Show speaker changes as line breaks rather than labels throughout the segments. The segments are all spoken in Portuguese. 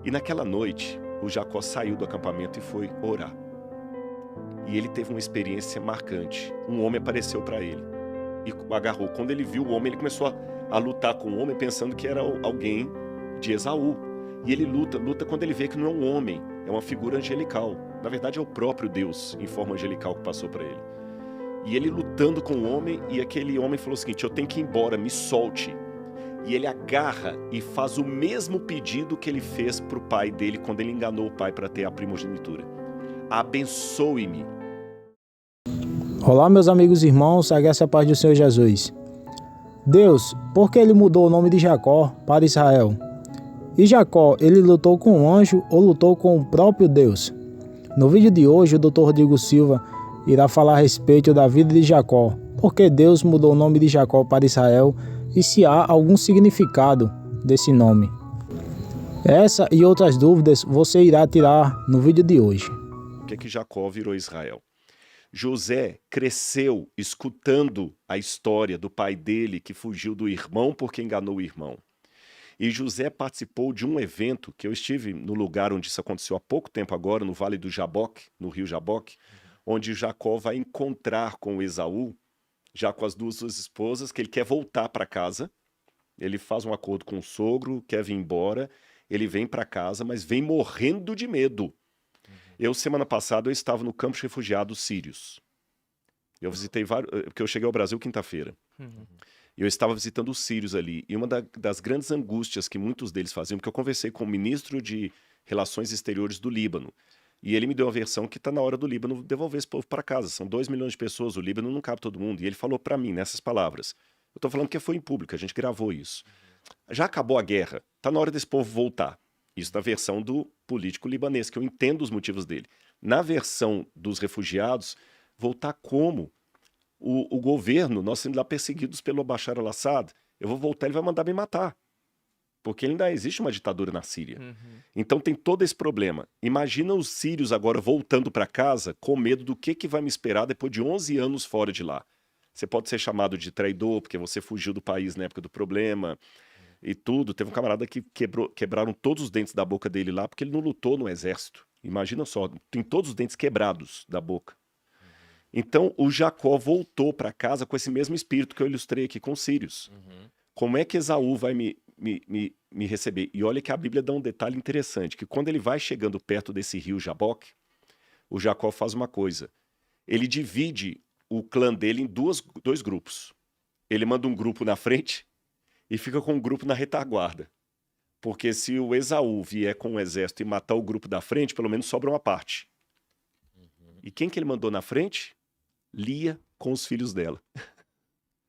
E naquela noite, o Jacó saiu do acampamento e foi orar. E ele teve uma experiência marcante. Um homem apareceu para ele e o agarrou. Quando ele viu o homem, ele começou a lutar com o homem, pensando que era alguém de Esaú. E ele luta quando ele vê que não é um homem, é uma figura angelical. Na verdade, é o próprio Deus, em forma angelical, que passou para ele. E ele lutando com o homem, e aquele homem falou o seguinte: eu tenho que ir embora, me solte. E ele agarra e faz o mesmo pedido que ele fez para o pai dele quando ele enganou o pai para ter a primogenitura: abençoe-me.
Olá, meus amigos e irmãos, a graça e a paz do Senhor Jesus. Deus, por que ele mudou o nome de Jacó para Israel? E Jacó, ele lutou com um anjo ou lutou com o próprio Deus? No vídeo de hoje, o Dr. Rodrigo Silva irá falar a respeito da vida de Jacó, por que Deus mudou o nome de Jacó para Israel e se há algum significado desse nome. Essa e outras dúvidas você irá tirar no vídeo de hoje.
Por que Jacó virou Israel? José cresceu escutando a história do pai dele que fugiu do irmão porque enganou o irmão. E José participou de um evento que eu estive no lugar onde isso aconteceu há pouco tempo agora, no Vale do Jaboque, no rio Jaboque, onde Jacó vai encontrar com Esaú, já com as duas suas esposas, que ele quer voltar para casa. Ele faz um acordo com o sogro, quer vir embora, ele vem para casa, mas vem morrendo de medo. Semana passada, eu estava no campo de refugiados sírios. Eu visitei vários, porque eu cheguei ao Brasil quinta-feira. E eu estava visitando os sírios ali. E uma das grandes angústias que muitos deles faziam, porque eu conversei com o ministro de Relações Exteriores do Líbano. E ele me deu a versão que está na hora do Líbano devolver esse povo para casa. São 2 milhões de pessoas, o Líbano não cabe todo mundo. E ele falou para mim, nessas palavras. Eu estou falando que foi em público, a gente gravou isso. Já acabou a guerra, está na hora desse povo voltar. Isso na versão do político libanês, que eu entendo os motivos dele. Na versão dos refugiados, voltar como? O governo, nós sendo lá perseguidos pelo Bashar al-Assad, eu vou voltar, ele vai mandar me matar. Porque ainda existe uma ditadura na Síria. Então tem todo esse problema. Imagina os sírios agora voltando para casa com medo do que vai me esperar depois de 11 anos fora de lá. Você pode ser chamado de traidor porque você fugiu do país na época do problema e tudo. Teve um camarada que quebraram todos os dentes da boca dele lá porque ele não lutou no exército. Imagina só, tem todos os dentes quebrados da boca. Então, o Jacó voltou para casa com esse mesmo espírito que eu ilustrei aqui com os sírios. Como é que Esaú vai me receber? E olha que a Bíblia dá um detalhe interessante, que quando ele vai chegando perto desse rio Jaboque, o Jacó faz uma coisa. Ele divide o clã dele em dois grupos. Ele manda um grupo na frente e fica com um grupo na retaguarda. Porque se o Esaú vier com um exército e matar o grupo da frente, pelo menos sobra uma parte. E quem que ele mandou na frente? Lia com os filhos dela.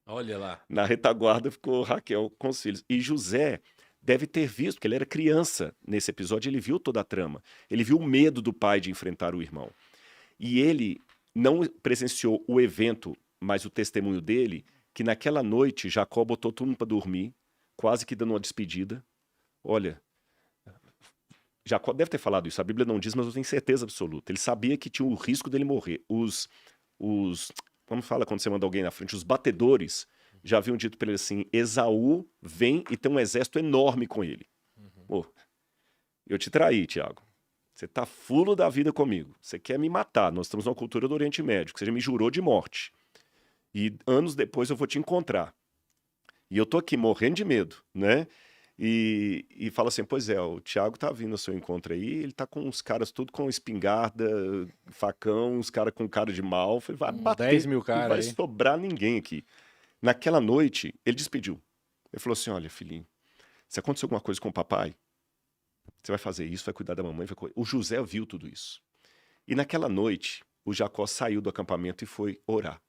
Olha lá.
Na retaguarda ficou Raquel com os filhos. E José deve ter visto, porque ele era criança nesse episódio, ele viu toda a trama. Ele viu o medo do pai de enfrentar o irmão. E ele não presenciou o evento, mas o testemunho dele, que naquela noite Jacó botou todo mundo para dormir, quase que dando uma despedida. Olha, Jacó deve ter falado isso, a Bíblia não diz, mas eu tenho certeza absoluta. Ele sabia que tinha o risco dele morrer. Como fala quando você manda alguém na frente? Os batedores já haviam dito para ele assim: Esaú vem e tem um exército enorme com ele. Pô, eu te traí, Tiago. Você tá fulo da vida comigo. Você quer me matar. Nós estamos numa cultura do Oriente Médio, que você já me jurou de morte. E anos depois eu vou te encontrar. E eu tô aqui morrendo de medo, né? E fala assim: pois é, o Tiago tá vindo ao seu encontro aí, ele tá com uns caras tudo com espingarda, facão, uns caras com cara de mal. Falei, vai bater,
10 mil
não
caras
vai
aí.
sobrar ninguém aqui. Naquela noite, ele despediu. Ele falou assim: olha, filhinho, se acontecer alguma coisa com o papai, você vai fazer isso, vai cuidar da mamãe. O José viu tudo isso. E naquela noite, o Jacó saiu do acampamento e foi orar.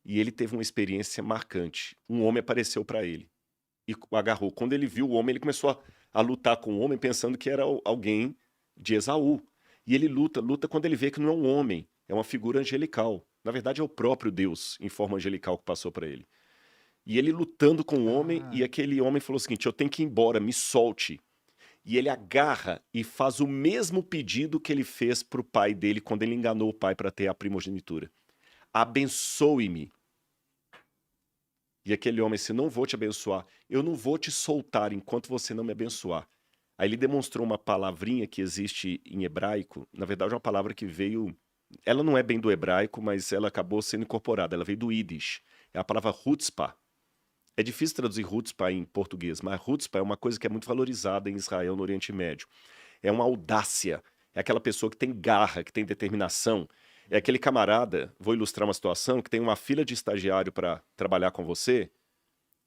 E ele teve uma experiência marcante. Um homem apareceu para ele e o agarrou. Quando ele viu o homem, ele começou a lutar com o homem, pensando que era alguém de Esaú. E ele luta quando ele vê que não é um homem, é uma figura angelical. Na verdade, é o próprio Deus, em forma angelical, que passou para ele. E ele lutando com o homem, e aquele homem falou o seguinte: eu tenho que ir embora, me solte. E ele agarra e faz o mesmo pedido que ele fez para o pai dele quando ele enganou o pai para ter a primogenitura: abençoe-me. E aquele homem disse: não vou te abençoar, eu não vou te soltar enquanto você não me abençoar. Aí ele demonstrou uma palavrinha que existe em hebraico, na verdade é uma palavra que veio, ela não é bem do hebraico, mas ela acabou sendo incorporada, ela veio do Yiddish, é a palavra chutzpah. É difícil traduzir chutzpah em português, mas chutzpah é uma coisa que é muito valorizada em Israel, no Oriente Médio. É uma audácia, é aquela pessoa que tem garra, que tem determinação, é aquele camarada, vou ilustrar uma situação, que tem uma fila de estagiário para trabalhar com você,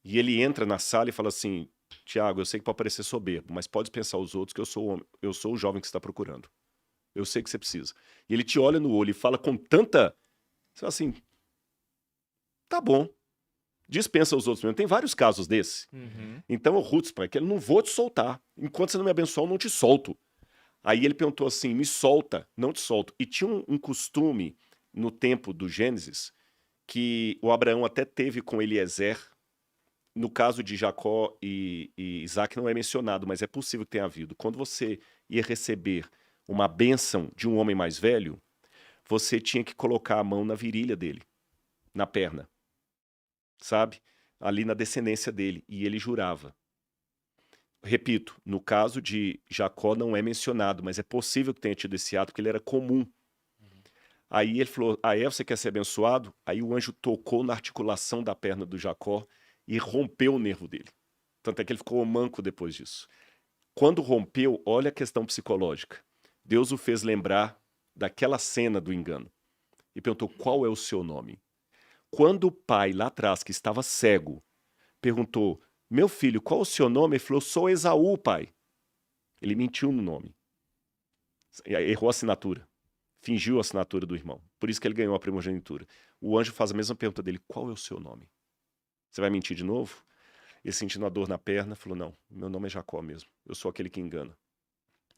e ele entra na sala e fala assim: Tiago, eu sei que pode parecer soberbo, mas pode pensar os outros que eu sou o jovem que você está procurando. Eu sei que você precisa. E ele te olha no olho e fala com tanta... Você fala assim, tá bom. Dispensa os outros mesmo. Tem vários casos desse. Então o chutzpah é que ele não vou te soltar. Enquanto você não me abençoar, eu não te solto. Aí ele perguntou assim, me solta, não te solto. E tinha um costume no tempo do Gênesis que o Abraão até teve com Eliezer. No caso de Jacó e Isaac não é mencionado, mas é possível que tenha havido. Quando você ia receber uma bênção de um homem mais velho, você tinha que colocar a mão na virilha dele, na perna, sabe? Ali na descendência dele, e ele jurava. Repito, no caso de Jacó não é mencionado, mas é possível que tenha tido esse ato, porque ele era comum. Aí ele falou, você quer ser abençoado? Aí o anjo tocou na articulação da perna do Jacó, e rompeu o nervo dele. Tanto é que ele ficou manco depois disso. Quando rompeu, olha a questão psicológica. Deus o fez lembrar daquela cena do engano. E perguntou, qual é o seu nome? Quando o pai lá atrás, que estava cego, perguntou, meu filho, qual é o seu nome? Ele falou, sou Esaú, pai. Ele mentiu no nome. Errou a assinatura. Fingiu a assinatura do irmão. Por isso que ele ganhou a primogenitura. O anjo faz a mesma pergunta dele, qual é o seu nome? Você vai mentir de novo? Ele sentindo a dor na perna, falou, não, meu nome é Jacó mesmo. Eu sou aquele que engana.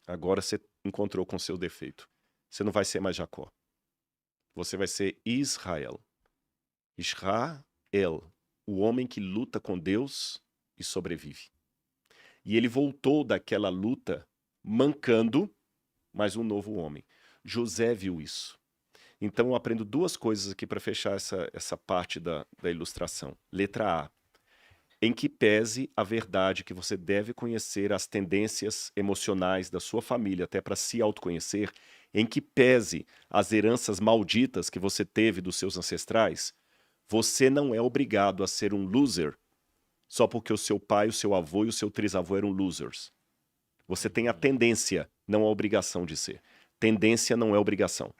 Agora você encontrou com seu defeito. Você não vai ser mais Jacó. Você vai ser Israel. Israel, o homem que luta com Deus e sobrevive. E ele voltou daquela luta mancando, mas um novo homem. José viu isso. Então eu aprendo duas coisas aqui para fechar essa parte da ilustração. Letra A. Em que pese a verdade que você deve conhecer as tendências emocionais da sua família, até para se autoconhecer, em que pese as heranças malditas que você teve dos seus ancestrais, você não é obrigado a ser um loser só porque o seu pai, o seu avô e o seu trisavô eram losers. Você tem a tendência, não a obrigação de ser. Tendência não é obrigação.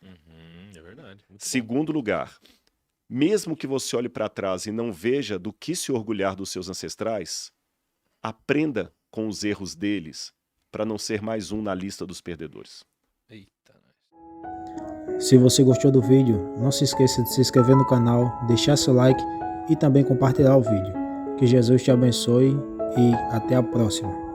É verdade. Muito bom.
Segundo lugar, mesmo que você olhe para trás e não veja do que se orgulhar dos seus ancestrais, aprenda com os erros deles para não ser mais um na lista dos perdedores.
Eita,
Se você gostou do vídeo, não se esqueça de se inscrever no canal, deixar seu like e também compartilhar o vídeo. Que Jesus te abençoe e até a próxima.